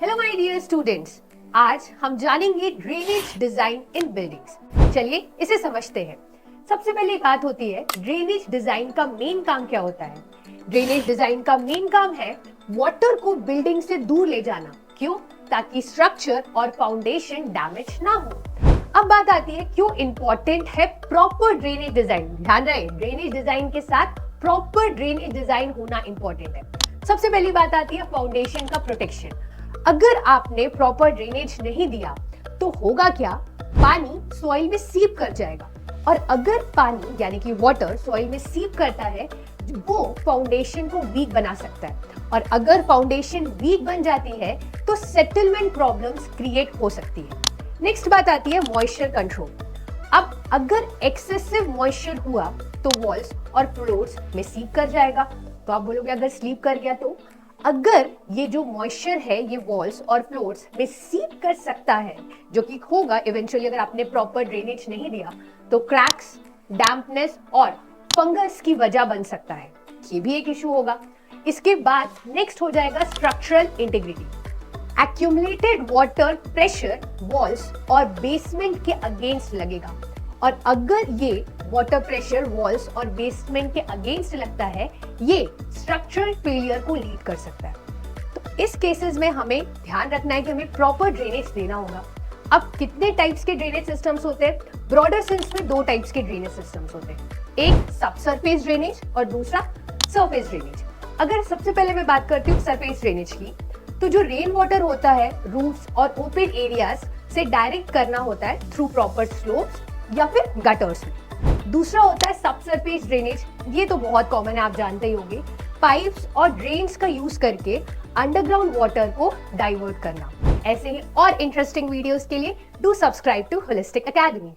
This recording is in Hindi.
हेलो माय डियर स्टूडेंट्स, आज हम जानेंगे ड्रेनेज डिजाइन इन बिल्डिंग्स। चलिए इसे समझते हैं। सबसे पहले बात होती है ड्रेनेज डिजाइन का मेन काम क्या होता है। ड्रेनेज डिजाइन का मेन काम है वाटर को बिल्डिंग से दूर ले जाना। क्यों? ताकि स्ट्रक्चर और फाउंडेशन डैमेज ना हो। अब बात आती है क्यों इंपॉर्टेंट है प्रॉपर ड्रेनेज डिजाइन। ध्यान रहे, ड्रेनेज डिजाइन के साथ प्रॉपर ड्रेनेज डिजाइन होना इंपॉर्टेंट है। सबसे पहली बात आती है फाउंडेशन का प्रोटेक्शन। अगर आपने प्रॉपर ड्रेनेज नहीं दिया तो होगा क्या, पानी सॉइल में सीप कर जाएगा, और अगर पानी यानी कि वाटर सॉइल में सीप करता है वो फाउंडेशन को वीक बना सकता है, और अगर फाउंडेशन वीक बन जाती है तो सेटलमेंट प्रॉब्लम्स क्रिएट हो सकती है। नेक्स्ट बात आती है मॉइस्चर कंट्रोल। अब अगर एक्सेसिव मॉइस्चर हुआ तो वॉल्स और फ्लोर्स में सीप कर जाएगा। तो आप बोलोगे अगर स्लीप कर गया तो, अगर ये जो मॉइस्चर है ये वॉल्स और फ्लोर्स में सीप कर सकता है, जो कि होगा इवेंचुअली अगर आपने प्रॉपर ड्रेनेज नहीं दिया, तो क्रैक्स, डैम्पनेस और फंगस की वजह बन सकता है। ये भी एक इशू होगा। इसके बाद नेक्स्ट हो जाएगा structural integrity. Accumulated water pressure walls और बेसमेंट के अगेंस्ट लगेगा, और अगर ये वाटर प्रेशर वॉल्स और बेसमेंट के अगेंस्ट लगता है ये स्ट्रक्चरल फेलियर को लीड कर सकता है। तो इस केसेस में हमें ध्यान रखना है कि हमें प्रॉपर ड्रेनेज देना होगा। अब कितने टाइप्स के ड्रेनेज सिस्टम्स होते हैं? ब्रॉडर सेंस में दो टाइप्स के ड्रेनेज सिस्टम्स होते हैं, एक सबसरफेस ड्रेनेज और दूसरा सरफेस ड्रेनेज। अगर सबसे पहले मैं बात करती हूँ सरफेस ड्रेनेज की, तो जो रेन वाटर होता है रूफ्स और ओपन एरियाज से डायरेक्ट करना होता है थ्रू प्रॉपर स्लोप्स या फिर गटर्स में। दूसरा होता है सबसरफेस ड्रेनेज। ये तो बहुत कॉमन है, आप जानते ही होंगे, पाइप्स और ड्रेन्स का यूज करके अंडरग्राउंड वाटर को डाइवर्ट करना। ऐसे ही और इंटरेस्टिंग वीडियोस के लिए do subscribe to holistic academy.